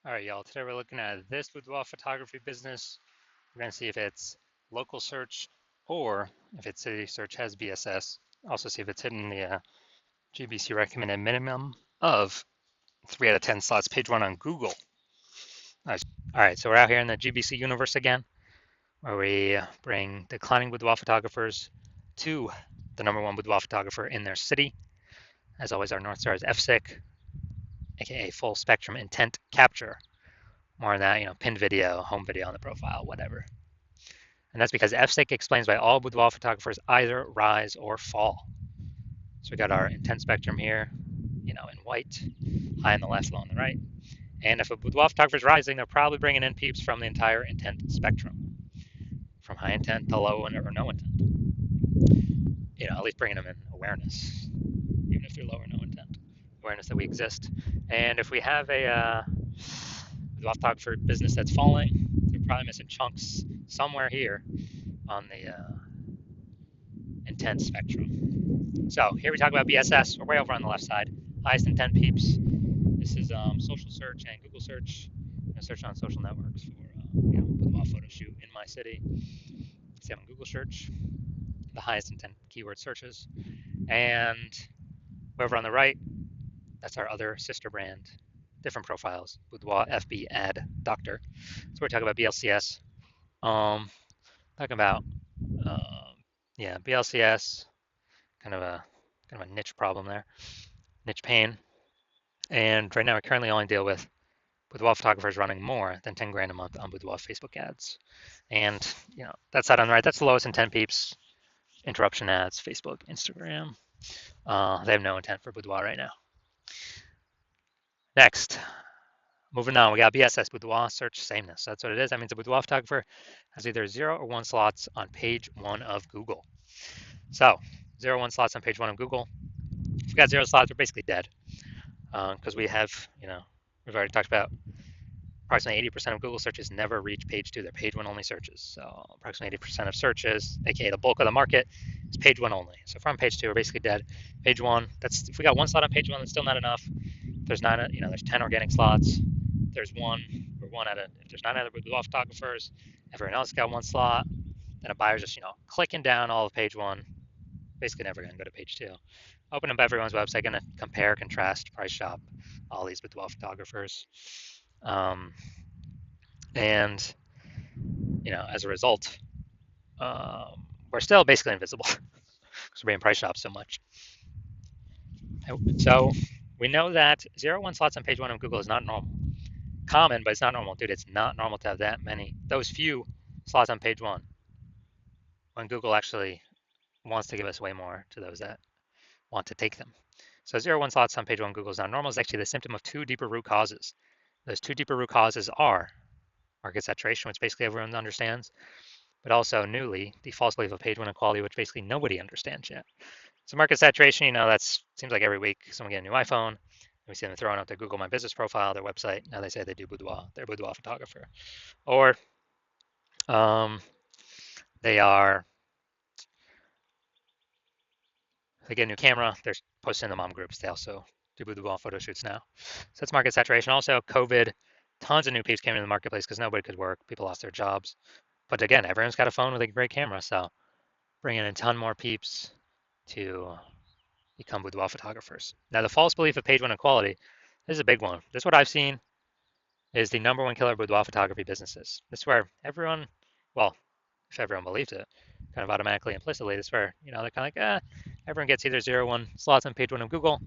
All right, y'all. Today we're looking at this boudoir photography business. We're going to see if it's local search or if its city search has BSS. Also see if it's hitting the GBC recommended minimum of 3 out of 10 slots, page one on Google. Nice. All right, so we're out here in the GBC universe again, where we bring declining boudoir photographers to the number one boudoir photographer in their city. As always, our North Star is FSIC, aka full spectrum intent capture. More on that, pinned video, home video on the profile, whatever. And that's because FSIC explains why all boudoir photographers either rise or fall. So we got our intent spectrum here, in white, high on the left, low on the right. And if a boudoir photographer is rising, they're probably bringing in peeps from the entire intent spectrum, from high intent to low or no intent. At least bringing them in awareness, even if they're low or no intent, awareness that we exist. And if we have a boudoir photographer business that's falling, they're probably missing chunks somewhere here on the intent spectrum. So here we talk about BSS. We're way over on the left side. Highest intent peeps. This is social search and Google search. Search on social networks for boudoir photo shoot in my city. See on Google search, the highest intent keyword searches. And over on the right, that's our other sister brand, different profiles, Boudoir FB Ad Doctor. So we're talking about BLCS. Talking about BLCS, kind of a niche problem there, niche pain. And right now, we currently only deal with boudoir photographers running more than 10 grand a month on boudoir Facebook ads. And, that's that on the right. That's the lowest intent peeps, interruption ads, Facebook, Instagram. They have no intent for boudoir right now. Next, moving on, we got BSS, boudoir search sameness. That's what it is. That means a boudoir photographer has either 0 or 1 slots on page 1 of Google. So 0 or 1 slots on page 1 of Google. If we got 0 slots, we're basically dead. Because we have, we've already talked about approximately 80% of Google searches never reach page 2. They're page 1 only searches. So approximately 80% of searches, aka the bulk of the market, is page 1 only. So if we're on page 2, we're basically dead. Page 1, if we got 1 slot on page 1, that's still not enough. If there's 9, there's 10 organic slots. If there's 1, we're 1 out of. If there's 9 other boudoir photographers, everyone else got 1 slot. Then a buyer's just clicking down all of page 1. Basically never gonna go to page 2. Open up everyone's website, gonna compare, contrast, price shop all these boudoir photographers. And as a result, we're still basically invisible because we're being price shopped so much. So we know that 0 1 slots on page 1 of Google is not normal. Common, but it's not normal. Dude, it's not normal to have those few slots on page 1 when Google actually wants to give us way more to those that want to take them. So 0 1 slots on page 1 Google is not normal is actually the symptom of 2 deeper root causes. Those 2 deeper root causes are market saturation, which basically everyone understands, but also newly, the false belief of page 1 equality, which basically nobody understands yet. So market saturation, that seems like every week someone get a new iPhone, we see them throwing out their Google My Business profile, their website. Now they say they do boudoir, they're a boudoir photographer. Or they get a new camera, they're posting in the mom groups. They also do boudoir photo shoots now. So that's market saturation. Also, COVID, tons of new peeps came into the marketplace because nobody could work. People lost their jobs. But again, everyone's got a phone with a great camera, so bringing in a ton more peeps to become boudoir photographers. Now, the false belief of page 1 equality, this is a big one. This is what I've seen is the number 1 killer of boudoir photography businesses. This is where everyone, well, if everyone believes it, kind of automatically, implicitly, this is where, they're kind of like, everyone gets either 0 or 1 slots on page 1 of Google.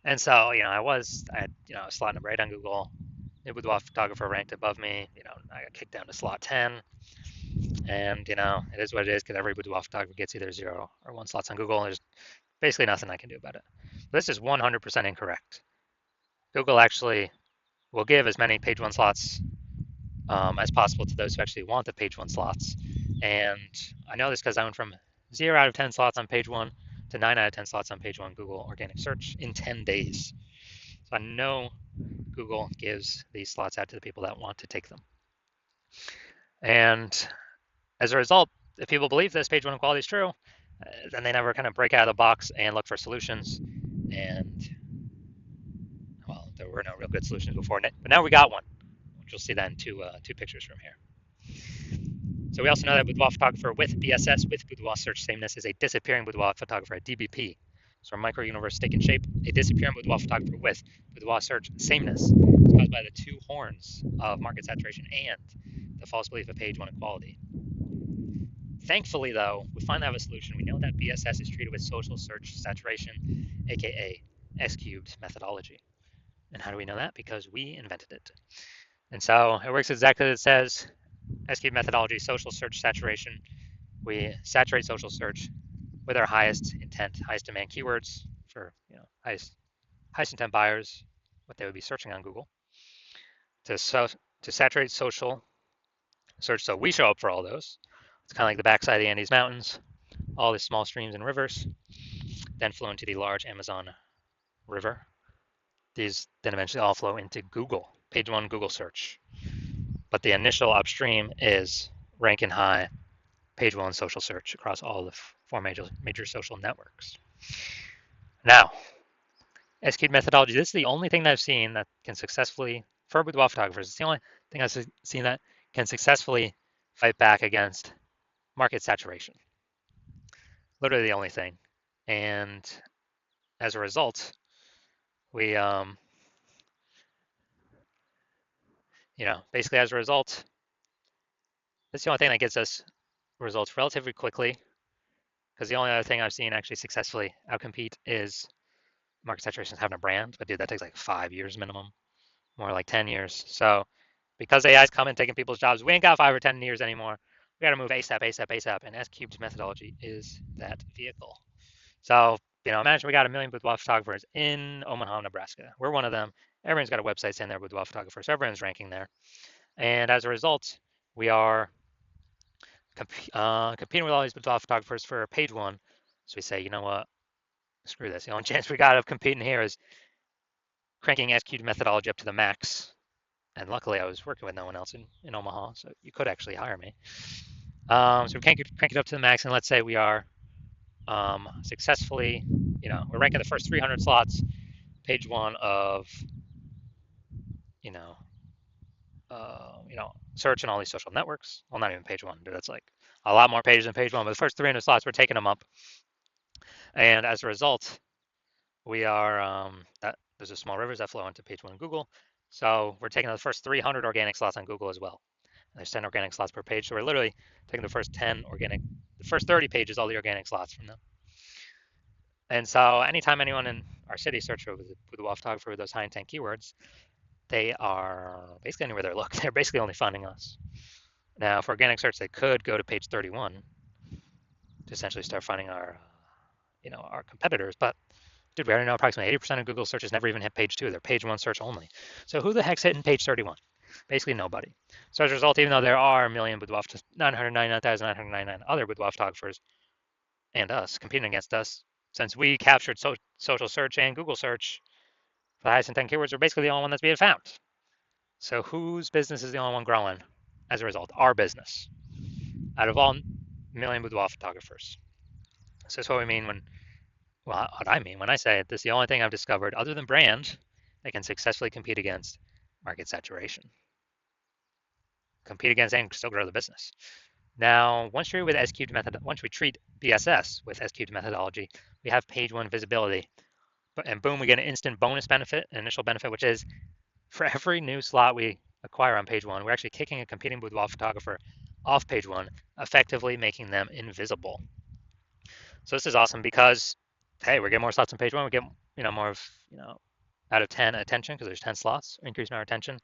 And so, I had, a slot number 8 on Google. The boudoir photographer ranked above me. I got kicked down to slot 10. And, it is what it is because every boudoir photographer gets either 0 or 1 slots on Google. And there's basically nothing I can do about it. This is 100% incorrect. Google actually will give as many page 1 slots as possible to those who actually want the page 1 slots. And I know this because I went from 0 out of 10 slots on page 1 to 9 out of 10 slots on page 1 Google organic search in 10 days. So I know Google gives these slots out to the people that want to take them. And as a result, if people believe this page 1 equality is true, then they never kind of break out of the box and look for solutions. And, well, there were no real good solutions before. But now we got one, which you'll see that in two pictures from here. So we also know that boudoir photographer with BSS, with boudoir search sameness, is a disappearing boudoir photographer, a DBP. So a micro-universe taken shape, a disappearing boudoir photographer with boudoir search sameness is caused by the two horns of market saturation and the false belief of page one equality. Thankfully, though, we finally have a solution. We know that BSS is treated with social search saturation, aka S-cubed methodology. And how do we know that? Because we invented it. And so it works exactly as it says. S-cubed methodology, social search saturation. We saturate social search with our highest intent, highest demand keywords for highest intent buyers, what they would be searching on Google. To saturate social search, so we show up for all those. It's kind of like the backside of the Andes Mountains, all the small streams and rivers, then flow into the large Amazon River. These then eventually all flow into Google, page one Google search. But the initial upstream is ranking high, page one social search across all the four major social networks. Now, S-cubed methodology, this is the only thing that I've seen that can successfully, for boudoir photographers, it's the only thing I've seen that can successfully fight back against market saturation. Literally the only thing. And as a result, we, basically as a result, that's the only thing that gets us results relatively quickly, because the only other thing I've seen actually successfully outcompete is market saturation is having a brand, but dude, that takes like 5 years minimum, more like 10 years. So because AI is coming, taking people's jobs, we ain't got 5 or 10 years anymore. We got to move ASAP, ASAP, ASAP, and S-cubed methodology is that vehicle. So, imagine we got 1 million boudoir photographers in Omaha, Nebraska. We're one of them. Everyone's got a website saying they're boudoir photographers, so everyone's ranking there. And as a result, we are competing with all these boudoir photographers for page one. So we say, you know what? Screw this. The only chance we got of competing here is cranking S-cubed methodology up to the max. And luckily, I was working with no one else in Omaha, so you could actually hire me. So we can't crank it up to the max, and let's say we are successfully, we're ranking the first 300 slots, page one of, search in all these social networks. Well, not even page one, but that's like a lot more pages than page one. But the first 300 slots, we're taking them up, and as a result, we are there's a small rivers that flow into page one Google. So we're taking the first 300 organic slots on Google as well. And there's 10 organic slots per page. So we're literally taking the first 30 pages, all the organic slots from them. And so anytime anyone in our city search for the boudoir photographer with those high intent keywords, they are basically anywhere they look. They're basically only finding us. Now, for organic search, they could go to page 31 to essentially start finding our competitors. But dude, we already know approximately 80% of Google searches never even hit page 2. They're page 1 search only. So who the heck's hitting page 31? Basically nobody. So as a result, even though there are 1 million boudoir, 999,999 other boudoir photographers and us competing against us, since we captured social search and Google search for the highest intent keywords, we're basically the only one that's being found. So whose business is the only one growing as a result? Our business. Out of all 1 million boudoir photographers. So that's what we mean what I mean when I say this is the only thing I've discovered other than brand that can successfully compete against market saturation. Compete against and still grow the business. Now, once we treat BSS with S-cubed methodology, we have page one visibility. And boom, we get an instant bonus benefit, an initial benefit, which is for every new slot we acquire on page one, we're actually kicking a competing boudoir photographer off page one, effectively making them invisible. So this is awesome because, hey, we're getting more slots on page one. We get, more of, out of 10 attention because there's 10 slots, increasing our attention.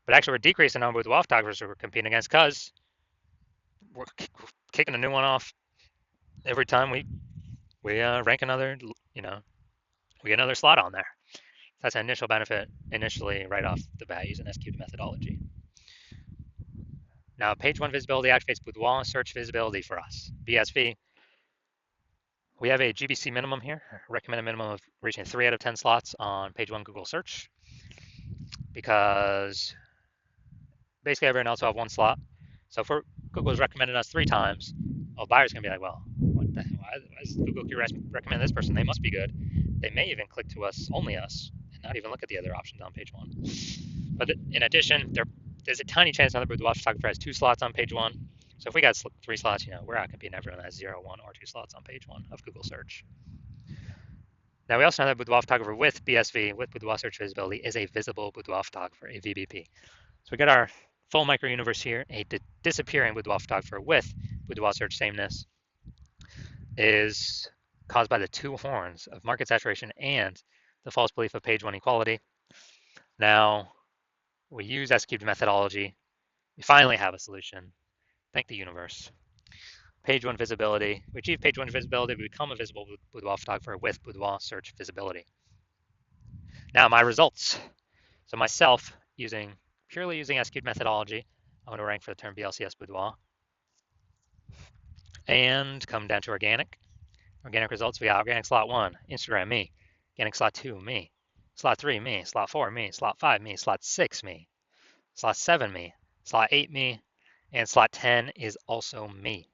But actually, we're decreasing the number of boudoir photographers we're competing against because we're kicking a new one off every time we rank another, we get another slot on there. That's an initial benefit initially right off the bat using S-cubed methodology. Now, page one visibility activates boudoir search visibility for us, BSV. We have a GBC minimum here, recommended minimum of reaching 3 out of 10 slots on page one Google search, because basically everyone else will have 1 slot. So if Google's recommended us 3 times, well, buyers can be like, well, what the hell? Why does Google recommend this person? They must be good. They may even click to us, only us, and not even look at the other options on page one. But in addition, there's a tiny chance another boudoir photographer has 2 slots on page one. So if we got 3 slots, we're out competing everyone that has 0, 1, or 2 slots on page one of Google search. Now we also know that boudoir photographer with BSV, with boudoir search visibility, is a visible boudoir photographer, a VBP. So we got our full micro universe here. A disappearing boudoir photographer with boudoir search sameness is caused by the 2 horns of market saturation and the false belief of page one equality. Now we use S-cubed methodology. We finally have a solution. Thank the universe. Page one visibility. We achieve page one visibility. We become a visible boudoir photographer with boudoir search visibility. Now my results. So myself, purely using S-cubed methodology, I'm going to rank for the term BLCS boudoir. And come down to organic. Organic results, we got organic slot 1, Instagram, me. Organic slot 2, me. Slot 3, me. Slot 4, me. Slot 5, me. Slot 6, me. Slot 7, me. Slot 8, me. And slot 10 is also me.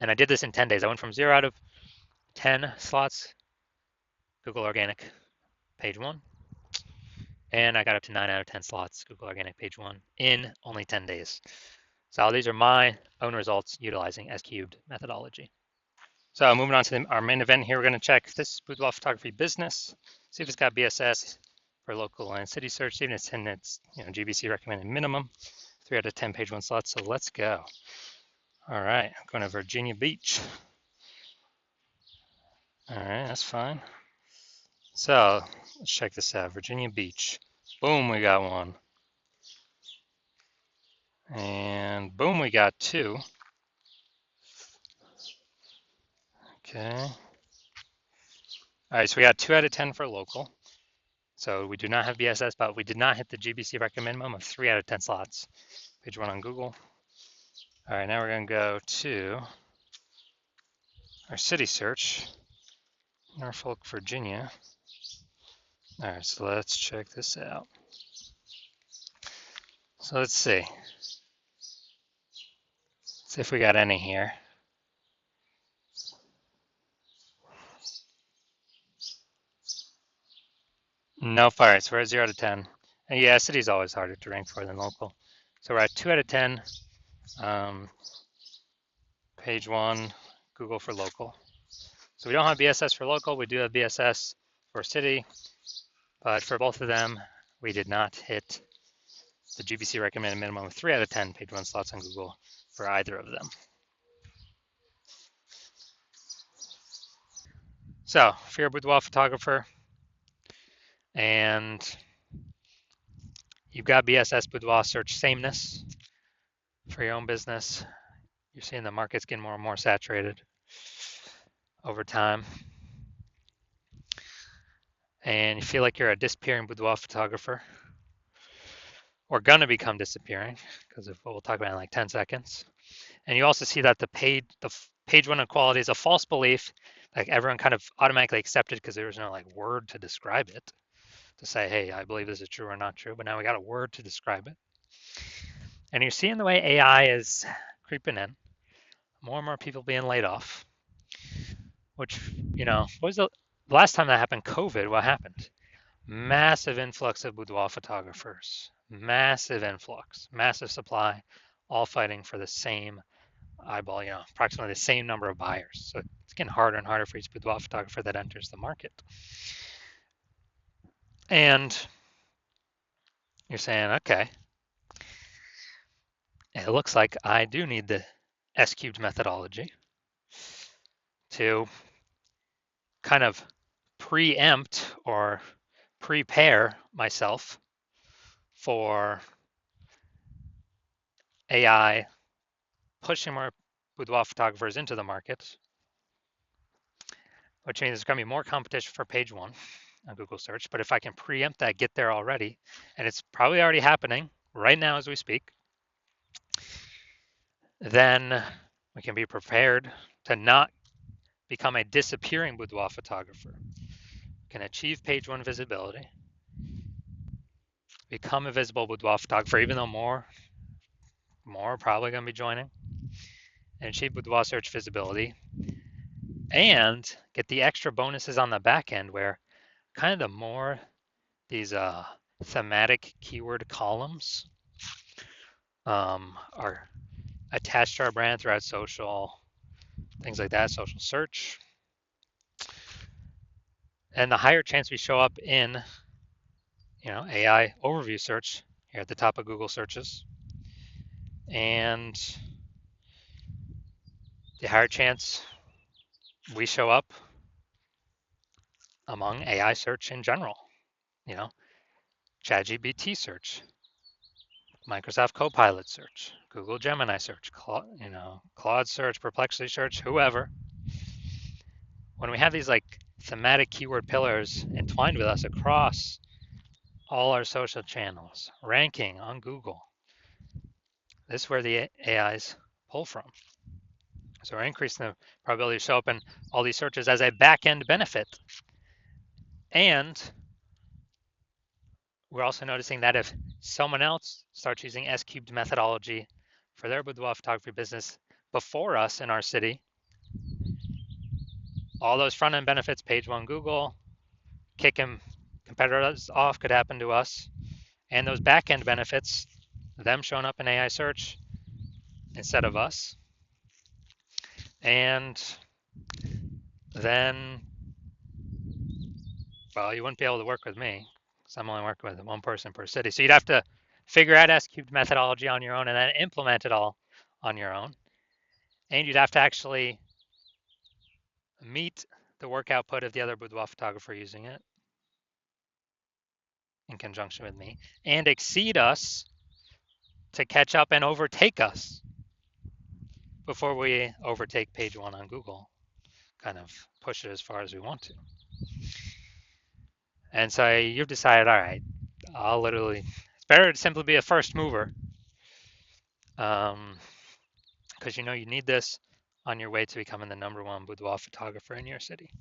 And I did this in 10 days. I went from 0 out of 10 slots, Google Organic, page 1. And I got up to 9 out of 10 slots, Google Organic, page 1, in only 10 days. So these are my own results utilizing S-cubed methodology. So moving on to our main event here, we're going to check this boudoir photography business, see if it's got BSS for local and city search, even if it's in its GBC recommended minimum, 3 out of 10 page 1 slots. So let's go. All right, I'm going to Virginia Beach. All right, that's fine. So let's check this out. Virginia Beach. Boom, we got 1. And boom, we got 2. Okay. All right, so we got 2 out of 10 for local. So we do not have BSS, but we did not hit the GBC recommend minimum of 3 out of 10 slots. Page 1 on Google. All right, now we're going to go to our city search, Norfolk, Virginia. All right, so let's check this out. So let's see. Let's see if we got any here. No fire. So we're at 0 out of 10. And yeah, city's always harder to rank for than local. So we're at 2 out of 10. Page 1, Google for local. So we don't have BSS for local. We do have BSS for city. But for both of them, we did not hit the GBC recommended minimum of 3 out of 10 page 1 slots on Google for either of them. So if you're a boudoir photographer and you've got BSS boudoir search sameness for your own business, you're seeing the market's getting more and more saturated over time, and you feel like you're a disappearing boudoir photographer, or gonna become disappearing because of what we'll talk about in like 10 seconds. And you also see that the page 1 equality is a false belief, like everyone kind of automatically accepted because there was no like word to describe it, to say, hey, I believe this is true or not true, but now we got a word to describe it. And you're seeing the way AI is creeping in, more and more people being laid off, which, what was the last time that happened? COVID, what happened? Massive influx of boudoir photographers, massive influx, massive supply, all fighting for the same eyeball, approximately the same number of buyers. So it's getting harder and harder for each boudoir photographer that enters the market. And you're saying, okay, it looks like I do need the S-cubed methodology to kind of preempt or prepare myself for AI pushing more boudoir photographers into the market, which means there's going to be more competition for page 1 on Google search. But if I can preempt that, get there already, and it's probably already happening right now as we speak, then we can be prepared to not become a disappearing boudoir photographer. We can achieve page 1 visibility, become a visible boudoir photographer, even though more are probably going to be joining, and achieve boudoir search visibility, and get the extra bonuses on the back end where kind of the more these thematic keyword columns are attached to our brand throughout social, things like that, social search. And the higher chance we show up in, AI overview search here at the top of Google searches, and the higher chance we show up among AI search in general, you know, ChatGPT search, Microsoft Copilot search, Google Gemini search, Claude search, Perplexity search, whoever. When we have these like thematic keyword pillars entwined with us across all our social channels, ranking on Google, this is where the AIs pull from. So we're increasing the probability to show up in all these searches as a back-end benefit. And we're also noticing that if someone else starts using S-cubed methodology for their boudoir photography business before us in our city, all those front-end benefits, page one Google, kicking competitors off could happen to us. And those back-end benefits, them showing up in AI search instead of us. And then, well, you wouldn't be able to work with me because I'm only working with one person per city. So you'd have to figure out S-cubed methodology on your own and then implement it all on your own. And you'd have to actually meet the work output of the other boudoir photographer using it in conjunction with me and exceed us to catch up and overtake us before we overtake page one on Google, kind of push it as far as we want to. And so you've decided, all right, it's better to simply be a first mover because you need this on your way to becoming the #1 boudoir photographer in your city.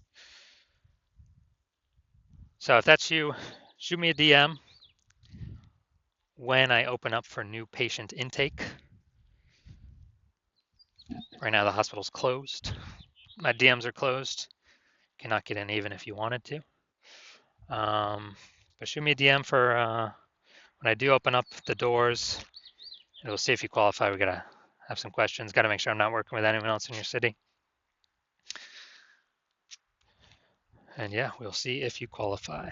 So if that's you, shoot me a DM when I open up for new patient intake. Right now the hospital's closed. My DMs are closed. Cannot get in even if you wanted to. But shoot me a DM for when I do open up the doors. And we'll see if you qualify. We gotta have some questions. Gotta make sure I'm not working with anyone else in your city. And yeah, we'll see if you qualify.